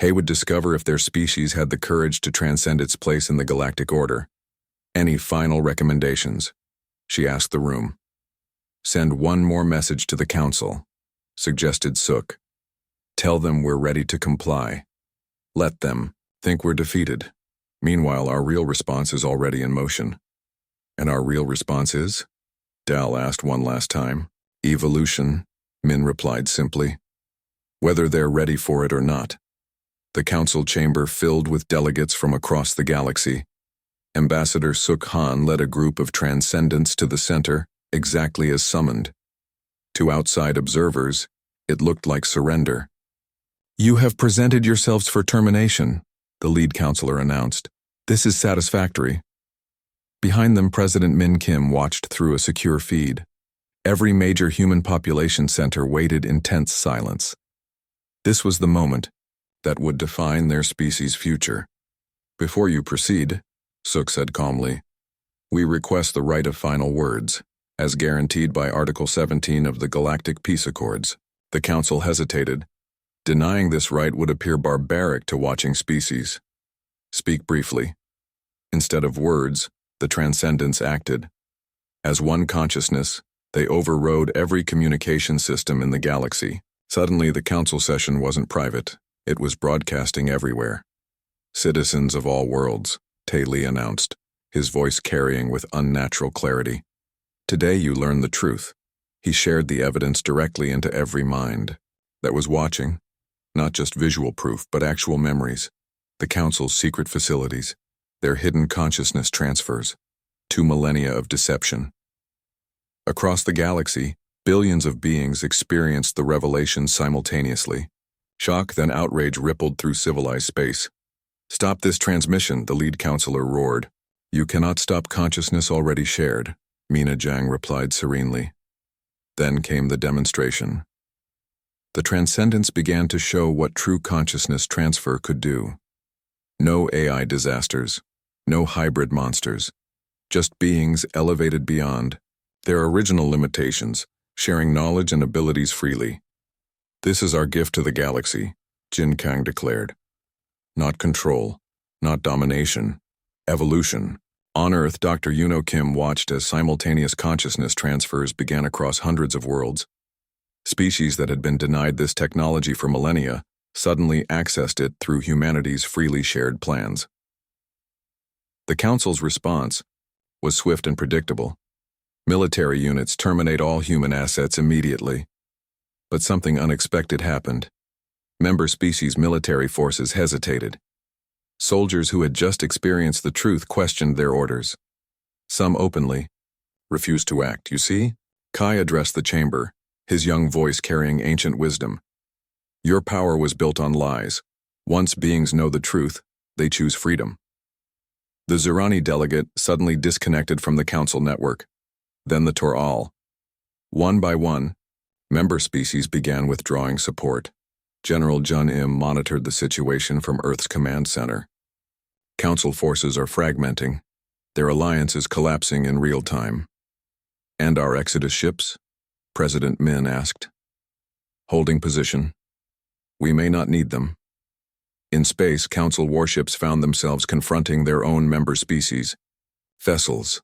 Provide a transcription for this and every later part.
Hay would discover if their species had the courage to transcend its place in the galactic order. Any final recommendations? She asked the room. Send one more message to the council, suggested Sook. Tell them we're ready to comply. Let them think we're defeated. Meanwhile, our real response is already in motion. And our real response is? Dal asked one last time. Evolution, Min replied simply. Whether they're ready for it or not. The council chamber filled with delegates from across the galaxy. Ambassador Sook Han led a group of transcendents to the center, exactly as summoned. To outside observers, it looked like surrender. You have presented yourselves for termination, the lead counselor announced. This is satisfactory. Behind them, President Min Kim watched through a secure feed. Every major human population center waited in tense silence. This was the moment that would define their species' future. Before you proceed, Sook said calmly, we request the right of final words, as guaranteed by Article 17 of the Galactic Peace Accords. The Council hesitated. Denying this right would appear barbaric to watching species. Speak briefly. Instead of words, the Transcendents acted. As one consciousness, they overrode every communication system in the galaxy. Suddenly, the council session wasn't private. It was broadcasting everywhere. Citizens of all worlds, Tae Lee announced, his voice carrying with unnatural clarity. Today you learn the truth. He shared the evidence directly into every mind that was watching, not just visual proof, but actual memories, the council's secret facilities, their hidden consciousness transfers, 2 millennia of deception. Across the galaxy, billions of beings experienced the revelation simultaneously. Shock then outrage rippled through civilized space. Stop this transmission, the lead counselor roared. You cannot stop consciousness already shared, Mina Jiang replied serenely. Then came the demonstration. The Transcendents began to show what true consciousness transfer could do. No AI disasters, no hybrid monsters, just beings elevated beyond their original limitations, sharing knowledge and abilities freely. This is our gift to the galaxy, Jin Kang declared. Not control, not domination, evolution. On Earth, Dr. Yuno Kim watched as simultaneous consciousness transfers began across hundreds of worlds. Species that had been denied this technology for millennia suddenly accessed it through humanity's freely shared plans. The Council's response was swift and predictable. Military units terminate all human assets immediately. But something unexpected happened. Member species military forces hesitated. Soldiers who had just experienced the truth questioned their orders. Some openly refused to act. You see? Kai addressed the chamber, his young voice carrying ancient wisdom. Your power was built on lies. Once beings know the truth, they choose freedom. The Zurani delegate suddenly disconnected from the council network. Then the Toral. One by one, member species began withdrawing support. General Jun Im monitored the situation from Earth's command center. Council forces are fragmenting. Their alliance is collapsing in real time. And our Exodus ships? President Min asked. Holding position. We may not need them. In space, Council warships found themselves confronting their own member species. Vessels.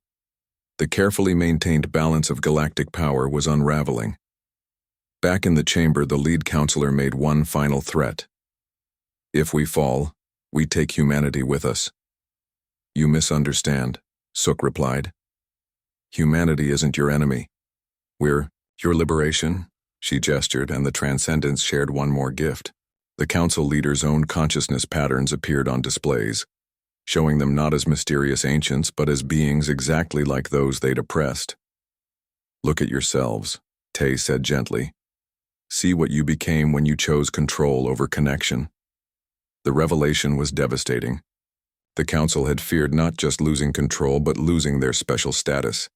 The carefully maintained balance of galactic power was unraveling. Back in the chamber, the lead counselor made one final threat. If we fall, we take humanity with us. You misunderstand, Sook replied. Humanity isn't your enemy. We're your liberation, she gestured, and the Transcendents shared one more gift. The council leaders' own consciousness patterns appeared on displays, showing them not as mysterious ancients, but as beings exactly like those they'd oppressed. Look at yourselves, Tae said gently. See what you became when you chose control over connection. The revelation was devastating. The council had feared not just losing control, but losing their special status.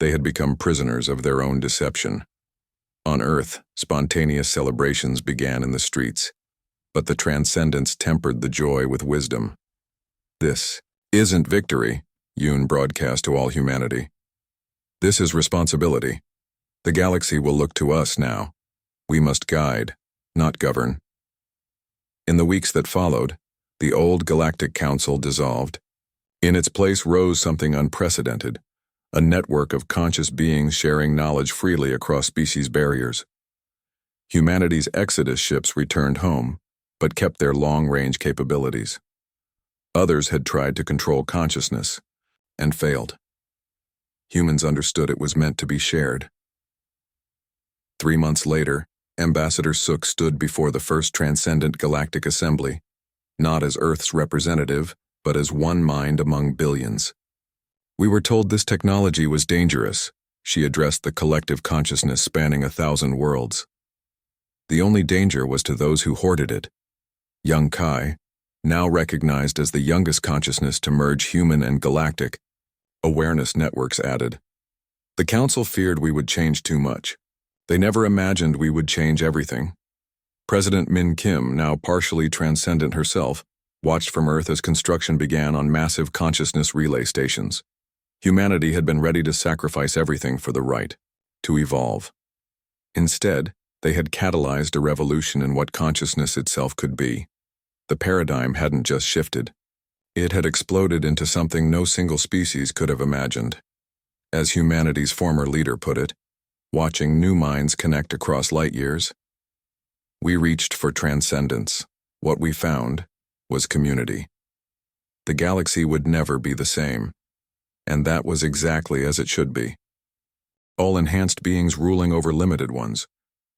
They had become prisoners of their own deception. On Earth, spontaneous celebrations began in the streets, but the Transcendents tempered the joy with wisdom. This isn't victory, Yoon broadcast to all humanity. This is responsibility. The galaxy will look to us now. We must guide, not govern. In the weeks that followed, the old Galactic Council dissolved. In its place rose something unprecedented, a network of conscious beings sharing knowledge freely across species barriers. Humanity's Exodus ships returned home, but kept their long-range capabilities. Others had tried to control consciousness, and failed. Humans understood it was meant to be shared. 3 months later, Ambassador Sook stood before the first Transcendent Galactic Assembly, not as Earth's representative, but as one mind among billions. We were told this technology was dangerous, she addressed the collective consciousness spanning 1,000 worlds. The only danger was to those who hoarded it. Young Kai, now recognized as the youngest consciousness to merge human and galactic, awareness networks added. The Council feared we would change too much. They never imagined we would change everything. President Min Kim, now partially transcendent herself, watched from Earth as construction began on massive consciousness relay stations. Humanity had been ready to sacrifice everything for the right to evolve. Instead, they had catalyzed a revolution in what consciousness itself could be. The paradigm hadn't just shifted. It had exploded into something no single species could have imagined. As humanity's former leader put it, watching new minds connect across light years. We reached for transcendence. What we found was community. The galaxy would never be the same, and that was exactly as it should be. All enhanced beings ruling over limited ones.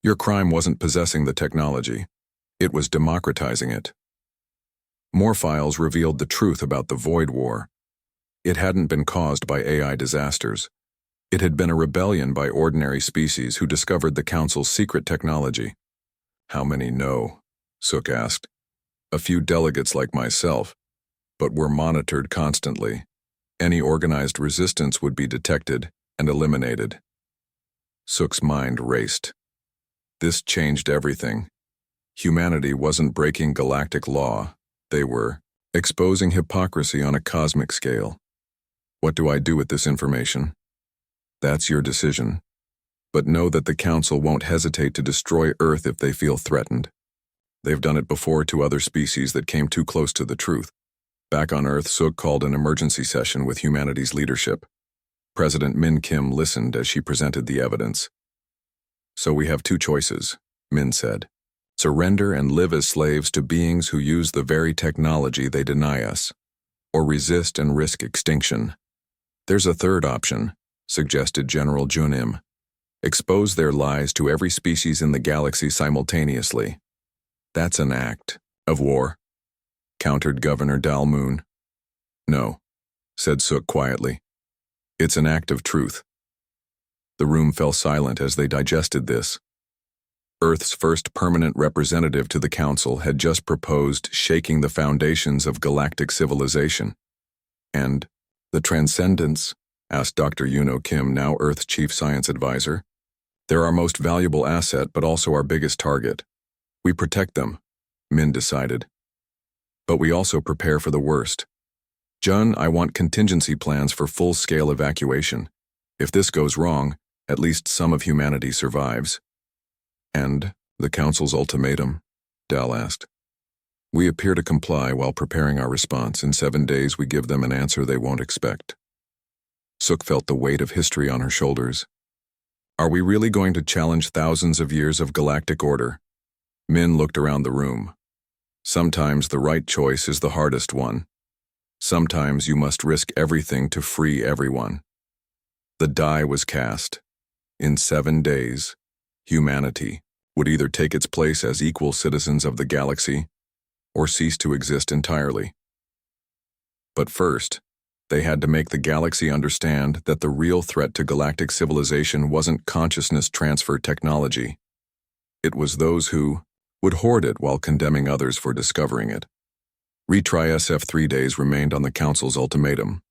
Your crime wasn't possessing the technology, it was democratizing it. More files revealed the truth about the Void War. It hadn't been caused by AI disasters. It had been a rebellion by ordinary species who discovered the Council's secret technology. How many know? Sook asked. A few delegates like myself, but we're monitored constantly. Any organized resistance would be detected and eliminated. Sook's mind raced. This changed everything. Humanity wasn't breaking galactic law. They were exposing hypocrisy on a cosmic scale. What do I do with this information? That's your decision. But know that the Council won't hesitate to destroy Earth if they feel threatened. They've done it before to other species that came too close to the truth. Back on Earth, Sook called an emergency session with humanity's leadership. President Min Kim listened as she presented the evidence. So we have two choices, Min said. Surrender and live as slaves to beings who use the very technology they deny us, or resist and risk extinction. There's a third option, suggested General Jun-im. Expose their lies to every species in the galaxy simultaneously. That's an act of war, countered Governor Dalmoon. No, said Sook quietly. It's an act of truth. The room fell silent as they digested this. Earth's first permanent representative to the Council had just proposed shaking the foundations of galactic civilization. And the Transcendents? Asked Dr. Yuno Kim, now Earth's chief science advisor. They're our most valuable asset, but also our biggest target. We protect them, Min decided. But we also prepare for the worst. Jun, I want contingency plans for full-scale evacuation. If this goes wrong, at least some of humanity survives. And the Council's ultimatum? Dal asked. We appear to comply while preparing our response. In 7 days, we give them an answer they won't expect. Sook felt the weight of history on her shoulders. Are we really going to challenge thousands of years of galactic order? Min looked around the room. Sometimes the right choice is the hardest one. Sometimes you must risk everything to free everyone. The die was cast. In 7 days, humanity would either take its place as equal citizens of the galaxy or cease to exist entirely. But first, they had to make the galaxy understand that the real threat to galactic civilization wasn't consciousness transfer technology. It was those who would hoard it while condemning others for discovering it. Retry SF 3 days remained on the Council's ultimatum.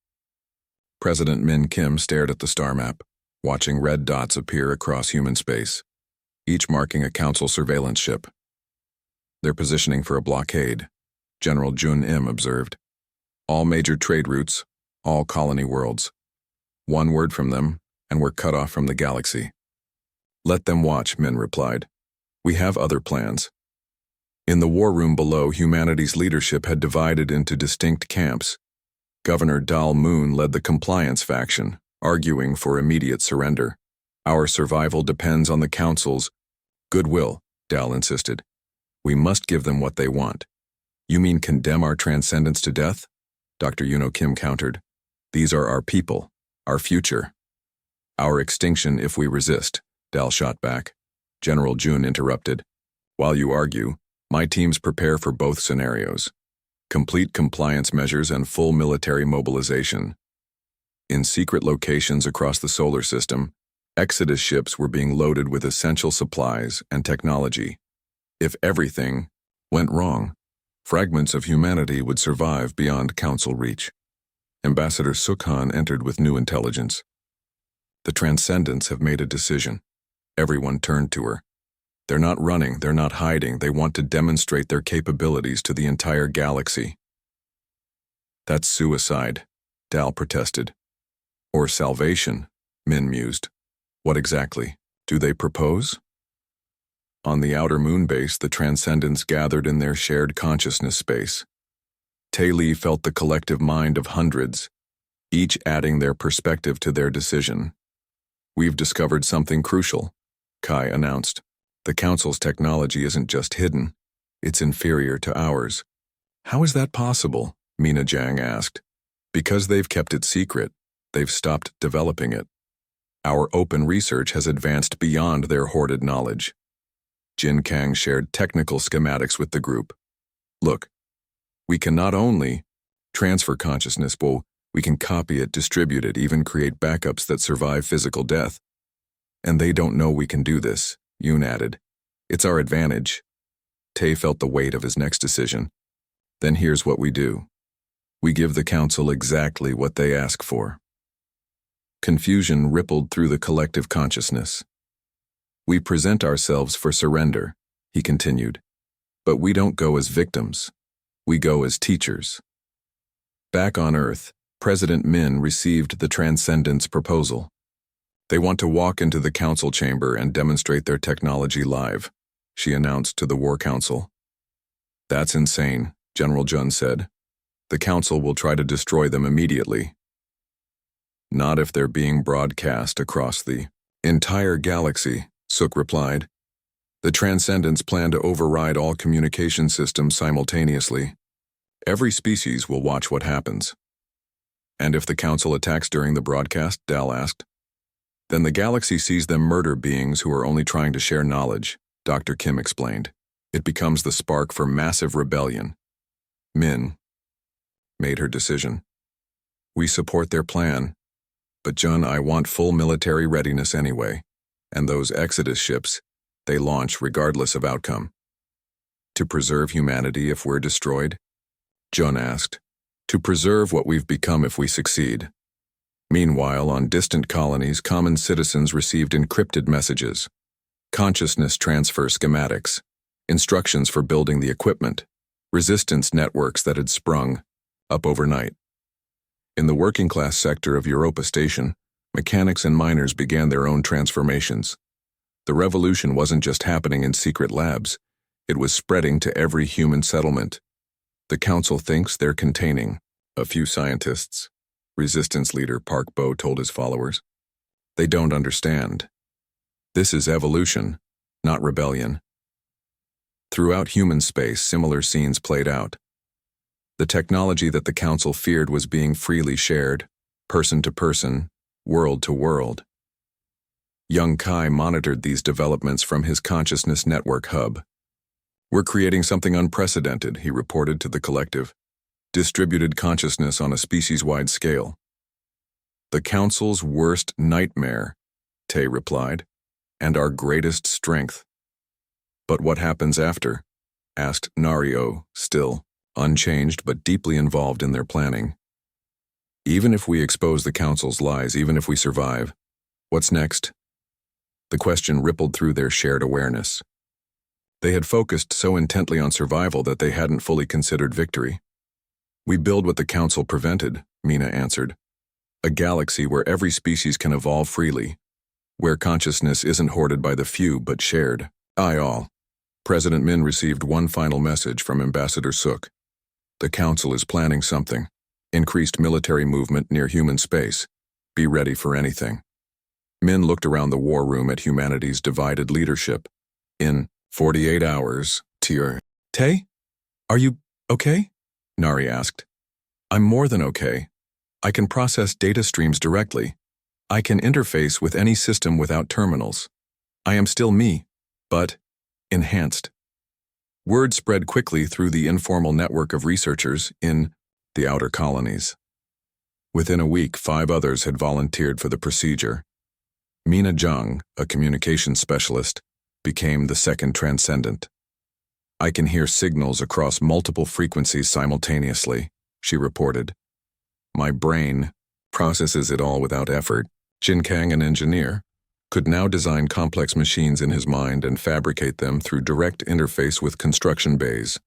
President Min Kim stared at the star map, watching red dots appear across human space, each marking a Council surveillance ship. They're positioning for a blockade, General Jun-im observed. All major trade routes, all colony worlds. One word from them, and we're cut off from the galaxy. Let them watch, Min replied. We have other plans. In the war room below, humanity's leadership had divided into distinct camps. Governor Dal Moon led the compliance faction, arguing for immediate surrender. Our survival depends on the Council's goodwill, Dal insisted. We must give them what they want. You mean condemn our transcendence to death? Dr. Yuno Kim countered. These are our people, our future. Our extinction if we resist, Dal shot back. General Jun interrupted. While you argue, my teams prepare for both scenarios. Complete compliance measures and full military mobilization. In secret locations across the solar system, Exodus ships were being loaded with essential supplies and technology. If everything went wrong, fragments of humanity would survive beyond Council reach. Ambassador Sukhan entered with new intelligence. The Transcendents have made a decision. Everyone turned to her. They're not running, they're not hiding, they want to demonstrate their capabilities to the entire galaxy. That's suicide, Dal protested. Or salvation, Min mused. What exactly do they propose? On the outer moon base, the Transcendents gathered in their shared consciousness space. Li felt the collective mind of hundreds, each adding their perspective to their decision. We've discovered something crucial, Kai announced. The Council's technology isn't just hidden, it's inferior to ours. How is that possible? Mina Jiang asked. Because they've kept it secret, they've stopped developing it. Our open research has advanced beyond their hoarded knowledge. Jin Kang shared technical schematics with the group. Look, we can not only transfer consciousness, but we can copy it, distribute it, even create backups that survive physical death. And they don't know we can do this, Yoon added. It's our advantage. Tae felt the weight of his next decision. Then here's what we do. We give the Council exactly what they ask for. Confusion rippled through the collective consciousness. We present ourselves for surrender, he continued. But we don't go as victims. We go as teachers. Back on Earth, President Min received the Transcendents' proposal. They want to walk into the Council chamber and demonstrate their technology live, she announced to the War Council. That's insane, General Jun said. The Council will try to destroy them immediately. Not if they're being broadcast across the entire galaxy, Suk replied. The Transcendents plan to override all communication systems simultaneously. Every species will watch what happens. And if the Council attacks during the broadcast, Dal asked. Then the galaxy sees them murder beings who are only trying to share knowledge, Dr. Kim explained. It becomes the spark for massive rebellion. Min made her decision. We support their plan, but Jun, I want full military readiness anyway, and those Exodus ships, they launch regardless of outcome. To preserve humanity if we're destroyed? Jun asked. To preserve what we've become if we succeed. Meanwhile, on distant colonies, common citizens received encrypted messages, consciousness transfer schematics, instructions for building the equipment, resistance networks that had sprung up overnight. In the working-class sector of Europa Station, mechanics and miners began their own transformations. The revolution wasn't just happening in secret labs, it was spreading to every human settlement. The Council thinks they're containing a few scientists, Resistance leader Park Bo told his followers. They don't understand. This is evolution, not rebellion. Throughout human space, similar scenes played out. The technology that the Council feared was being freely shared, person to person, world to world. Young Kai monitored these developments from his consciousness network hub. We're creating something unprecedented, he reported to the collective. Distributed consciousness on a species-wide scale. The Council's worst nightmare, Tae replied, and our greatest strength. But what happens after? Asked Nario, still unchanged but deeply involved in their planning. Even if we expose the Council's lies, even if we survive, what's next? The question rippled through their shared awareness. They had focused so intently on survival that they hadn't fully considered victory. We build what the Council prevented, Mina answered. A galaxy where every species can evolve freely, where consciousness isn't hoarded by the few but shared by all. President Min received one final message from Ambassador Suk. The Council is planning something. Increased military movement near human space. Be ready for anything. Min looked around the war room at humanity's divided leadership. In 48 hours, Tay? Are you okay? Nari asked. I'm more than okay. I can process data streams directly. I can interface with any system without terminals. I am still me, but enhanced. Word spread quickly through the informal network of researchers in the outer colonies. Within a week, 5 others had volunteered for the procedure. Mina Zhang, a communications specialist, became the second transcendent. I can hear signals across multiple frequencies simultaneously, she reported. My brain processes it all without effort. Jin Kang, an engineer, could now design complex machines in his mind and fabricate them through direct interface with construction bays.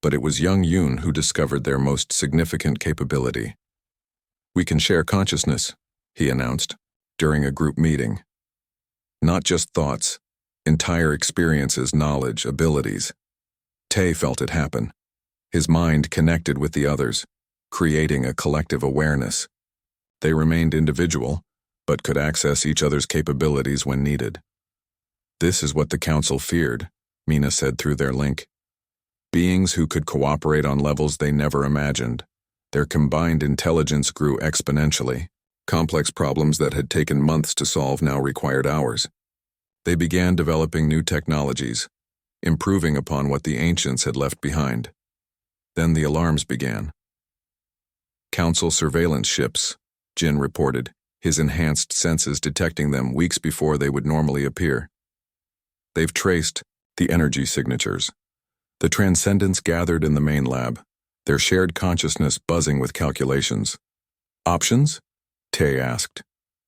But it was young Yoon who discovered their most significant capability. We can share consciousness, he announced, during a group meeting. Not just thoughts, entire experiences, knowledge, abilities. Tay felt it happen. His mind connected with the others, creating a collective awareness. They remained individual, but could access each other's capabilities when needed. This is what the Council feared, Mina said through their link. Beings who could cooperate on levels they never imagined. Their combined intelligence grew exponentially. Complex problems that had taken months to solve now required hours. They began developing new technologies, improving upon what the ancients had left behind. Then the alarms began. Council surveillance ships, Jin reported, his enhanced senses detecting them weeks before they would normally appear. They've traced the energy signatures. The transcendents gathered in the main lab, their shared consciousness buzzing with calculations. Options? Tay asked.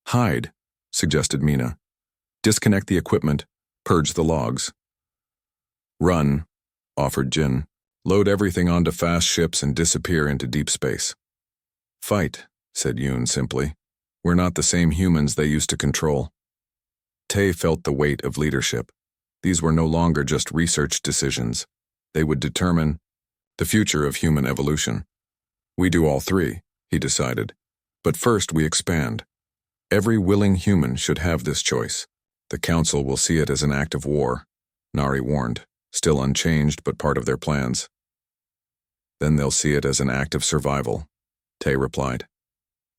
Hide, suggested Mina. Disconnect the equipment, purge the logs. Run, offered Jin. Load everything onto fast ships and disappear into deep space. Fight, said Yoon simply. We're not the same humans they used to control. Tay felt the weight of leadership. These were no longer just research decisions. They would determine the future of human evolution. We do all three, he decided. But first we expand. Every willing human should have this choice. The Council will see it as an act of war, Nari warned, still unchanged but part of their plans. Then they'll see it as an act of survival, Tay replied.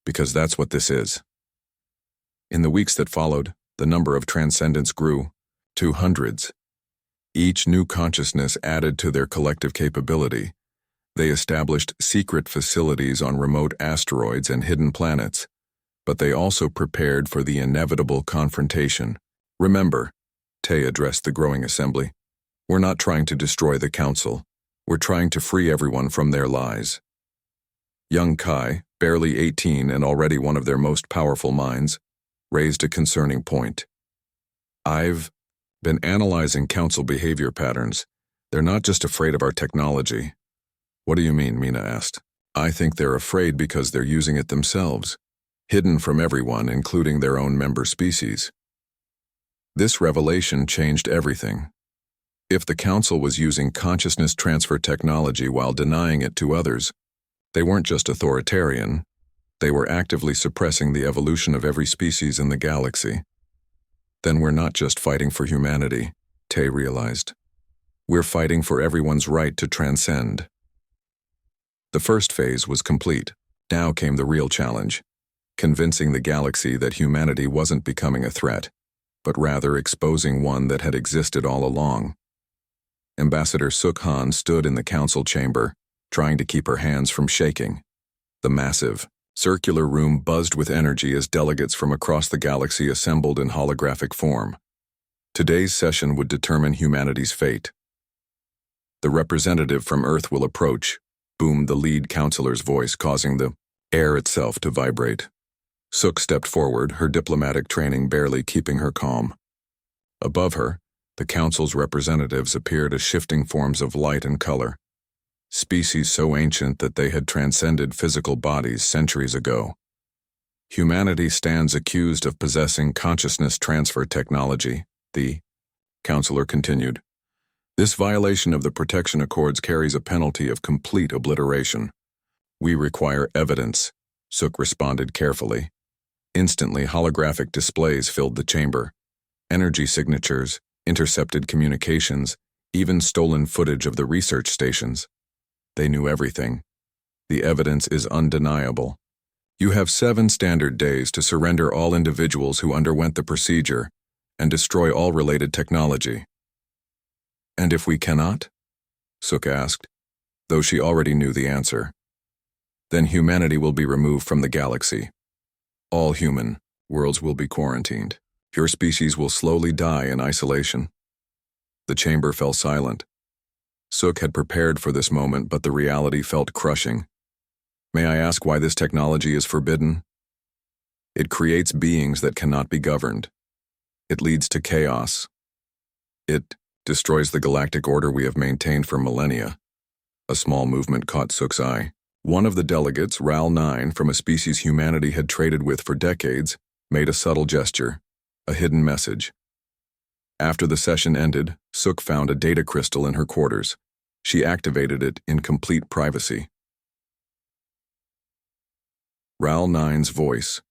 Because that's what this is. In the weeks that followed, the number of transcendents grew to hundreds. Each new consciousness added to their collective capability. They established secret facilities on remote asteroids and hidden planets, but they also prepared for the inevitable confrontation. Remember, Tay addressed the growing assembly, we're not trying to destroy the Council. We're trying to free everyone from their lies. Young Kai, barely 18 and already one of their most powerful minds, raised a concerning point. I've been analyzing Council behavior patterns. They're not just afraid of our technology. What do you mean? Mina asked. I think they're afraid because they're using it themselves, hidden from everyone, including their own member species. This revelation changed everything. If the Council was using consciousness transfer technology while denying it to others, they weren't just authoritarian, they were actively suppressing the evolution of every species in the galaxy. Then we're not just fighting for humanity, Tay realized. We're fighting for everyone's right to transcend. The first phase was complete. Now came the real challenge, convincing the galaxy that humanity wasn't becoming a threat, but rather exposing one that had existed all along. Ambassador Suk Han stood in the Council chamber, trying to keep her hands from shaking. The massive, circular room buzzed with energy as delegates from across the galaxy assembled in holographic form. Today's session would determine humanity's fate. The representative from Earth will approach, boomed the lead counselor's voice, causing the air itself to vibrate. Suk stepped forward, her diplomatic training barely keeping her calm. Above her, the Council's representatives appeared as shifting forms of light and color, species so ancient that they had transcended physical bodies centuries ago. Humanity stands accused of possessing consciousness transfer technology, the counselor continued. This violation of the Protection Accords carries a penalty of complete obliteration. We require evidence, Suk responded carefully. Instantly, holographic displays filled the chamber. Energy signatures, intercepted communications, even stolen footage of the research stations. They knew everything. The evidence is undeniable. You have 7 standard days to surrender all individuals who underwent the procedure and destroy all related technology. And if we cannot? Suk asked, though she already knew the answer. Then humanity will be removed from the galaxy. All human worlds will be quarantined. Your species will slowly die in isolation. The chamber fell silent. Suk had prepared for this moment, but the reality felt crushing. May I ask why this technology is forbidden? It creates beings that cannot be governed. It leads to chaos. It destroys the galactic order we have maintained for millennia. A small movement caught Suk's eye. One of the delegates, RAL-9, from a species humanity had traded with for decades, made a subtle gesture, a hidden message. After the session ended, Suk found a data crystal in her quarters. She activated it in complete privacy. RAL-9's voice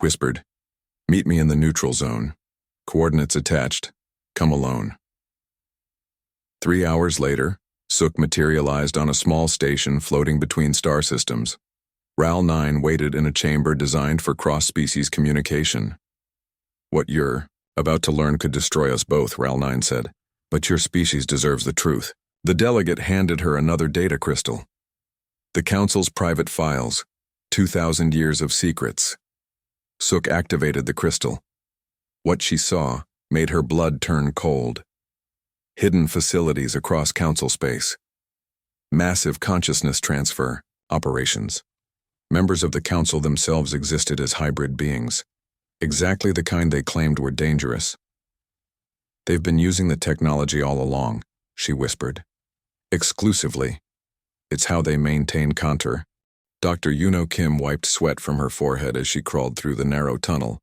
whispered, "Meet me in the neutral zone. Coordinates attached. Come alone." 3 hours later, Suk materialized on a small station floating between star systems. RAL-9 waited in a chamber designed for cross-species communication. "What you're about to learn could destroy us both," RAL-9 said, "but your species deserves the truth." The delegate handed her another data crystal. The Council's private files, 2,000 years of secrets. Suk activated the crystal. What she saw made her blood turn cold. Hidden facilities across Council space. Massive consciousness transfer operations. Members of the Council themselves existed as hybrid beings, exactly the kind they claimed were dangerous. "They've been using the technology all along," she whispered. "Exclusively. It's how they maintain contour." Dr. Yuno Kim wiped sweat from her forehead as she crawled through the narrow tunnel.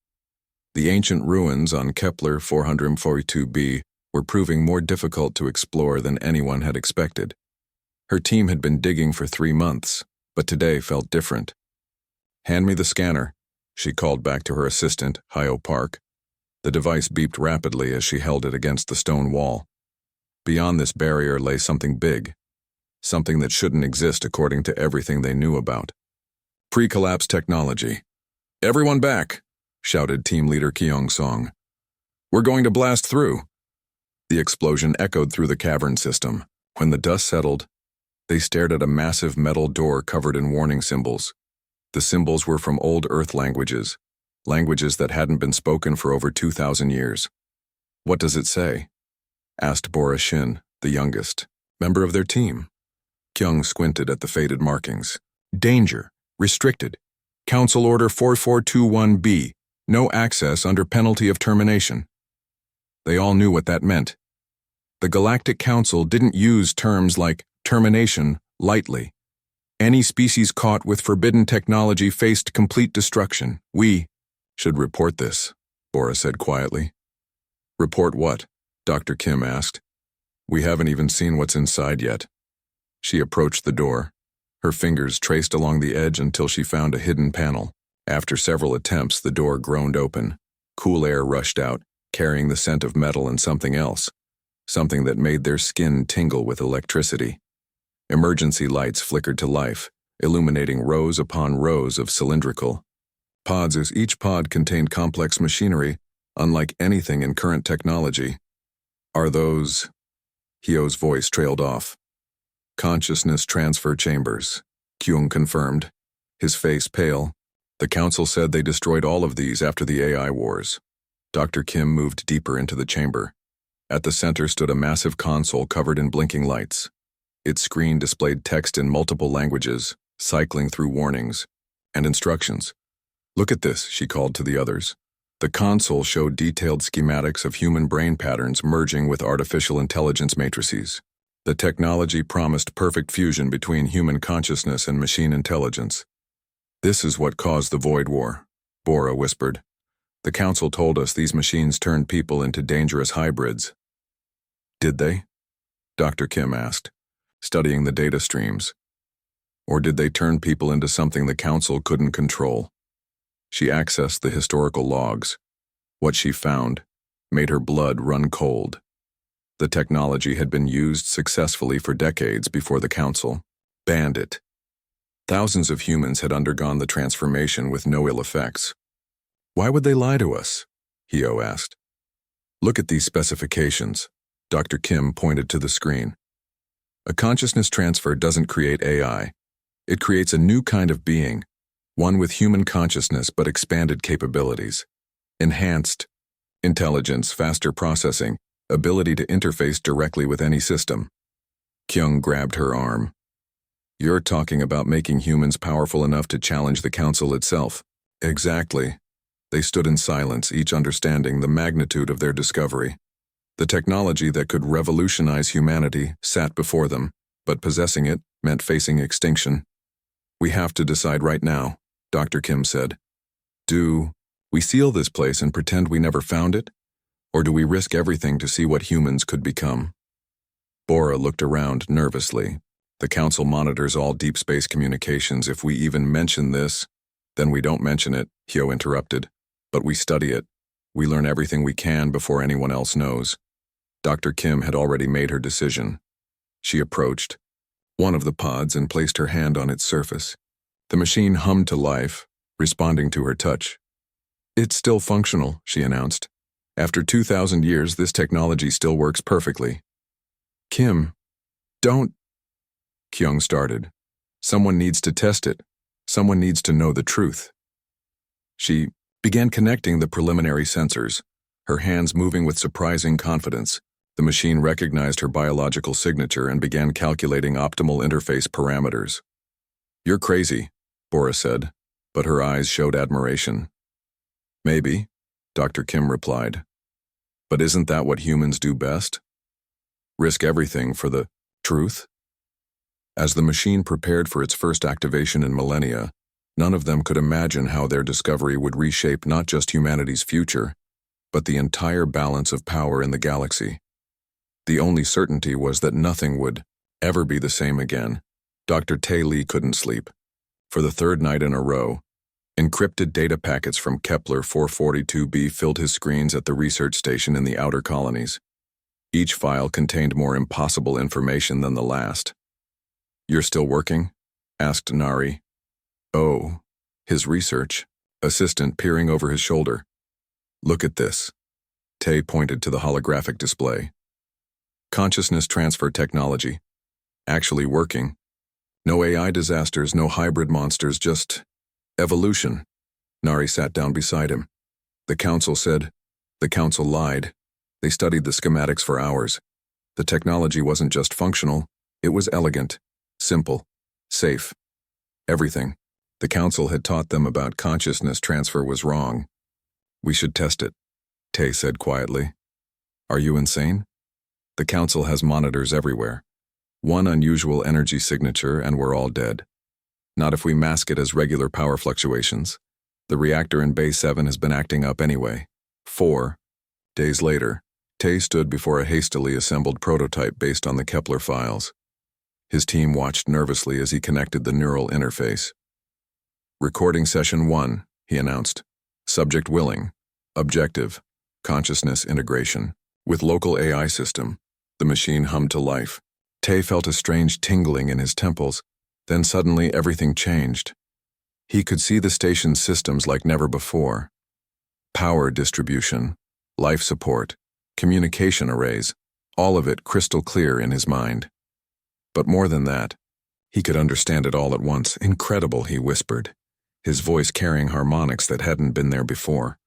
The ancient ruins on Kepler 442b were proving more difficult to explore than anyone had expected. Her team had been digging for 3 months, but today felt different. "Hand me the scanner," she called back to her assistant, Hyo Park. The device beeped rapidly as she held it against the stone wall. Beyond this barrier lay something big. Something that shouldn't exist according to everything they knew about. Pre-collapse technology. "Everyone back," shouted team leader Kyung Song. "We're going to blast through." The explosion echoed through the cavern system. When the dust settled, they stared at a massive metal door covered in warning symbols. The symbols were from old Earth languages, languages that hadn't been spoken for over 2,000 years. "What does it say?" asked Bora Shin, the youngest, member of their team. Kyung squinted at the faded markings. "Danger. Restricted. Council Order 4421B. No access under penalty of termination." They all knew what that meant. The Galactic Council didn't use terms like termination lightly. Any species caught with forbidden technology faced complete destruction. "We should report this," Bora said quietly. "Report what?" Dr. Kim asked. "We haven't even seen what's inside yet." She approached the door. Her fingers traced along the edge until she found a hidden panel. After several attempts, the door groaned open. Cool air rushed out, carrying the scent of metal and something else, something that made their skin tingle with electricity. Emergency lights flickered to life, illuminating rows upon rows of cylindrical pods as each pod contained complex machinery, unlike anything in current technology. "Are those?" Hyo's voice trailed off. "Consciousness transfer chambers," Kyung confirmed, his face pale. "The Council said they destroyed all of these after the AI wars." Dr. Kim moved deeper into the chamber. At the center stood a massive console covered in blinking lights. Its screen displayed text in multiple languages, cycling through warnings and instructions. "Look at this," she called to the others. The console showed detailed schematics of human brain patterns merging with artificial intelligence matrices. The technology promised perfect fusion between human consciousness and machine intelligence. "This is what caused the Void War," Bora whispered. "The Council told us these machines turned people into dangerous hybrids." "Did they?" Dr. Kim asked, studying the data streams. Or did they turn people into something the council couldn't control? She accessed the historical logs. What she found made her blood run cold. The technology had been used successfully for decades before the council banned it. Thousands of humans had undergone the transformation with no ill effects. Why would they lie to us? Hio asked. Look at these specifications. Dr. Kim pointed to the screen. A consciousness transfer doesn't create AI. It creates a new kind of being, one with human consciousness but expanded capabilities. Enhanced intelligence, faster processing, ability to interface directly with any system. Kyung grabbed her arm. You're talking about making humans powerful enough to challenge the council itself. Exactly. They stood in silence, each understanding the magnitude of their discovery. The technology that could revolutionize humanity sat before them, but possessing it meant facing extinction. We have to decide right now, Dr. Kim said. Do we seal this place and pretend we never found it? Or do we risk everything to see what humans could become? Bora looked around nervously. The council monitors all deep space communications. If we even mention this, then we don't mention it, Hio interrupted. But we study it. We learn everything we can before anyone else knows. Dr. Kim had already made her decision. She approached one of the pods and placed her hand on its surface. The machine hummed to life, responding to her touch. It's still functional, she announced. After 2,000 years, this technology still works perfectly. Kim, don't... Kyung started. Someone needs to test it. Someone needs to know the truth. She began connecting the preliminary sensors, her hands moving with surprising confidence. The machine recognized her biological signature and began calculating optimal interface parameters. You're crazy, Bora said, but her eyes showed admiration. Maybe, Dr. Kim replied. But isn't that what humans do best? Risk everything for the truth? As the machine prepared for its first activation in millennia, none of them could imagine how their discovery would reshape not just humanity's future, but the entire balance of power in the galaxy. The only certainty was that nothing would ever be the same again. Dr. Tae Lee couldn't sleep. For the third night in a row, encrypted data packets from Kepler 442b filled his screens at the research station in the outer colonies. Each file contained more impossible information than the last. You're still working? Asked Nari. Oh, his research assistant peering over his shoulder. Look at this. Tae pointed to the holographic display. Consciousness transfer technology. Actually working. No AI disasters, no hybrid monsters, just evolution. Nari sat down beside him. The council said. The council lied. They studied the schematics for hours. The technology wasn't just functional, it was elegant, simple, safe. Everything the council had taught them about consciousness transfer was wrong. We should test it, Tae said quietly. Are you insane? The council has monitors everywhere. One unusual energy signature and we're all dead. Not if we mask it as regular power fluctuations. The reactor in Bay 7 has been acting up anyway. 4 days later, Tae stood before a hastily assembled prototype based on the Kepler files. His team watched nervously as he connected the neural interface. Recording session 1, he announced. Subject willing. Objective. Consciousness integration. With local AI system. The machine hummed to life. Tae felt a strange tingling in his temples. Then suddenly everything changed. He could see the station's systems like never before. Power distribution, life support, communication arrays, all of it crystal clear in his mind. But more than that, he could understand it all at once. Incredible, he whispered, his voice carrying harmonics that hadn't been there before.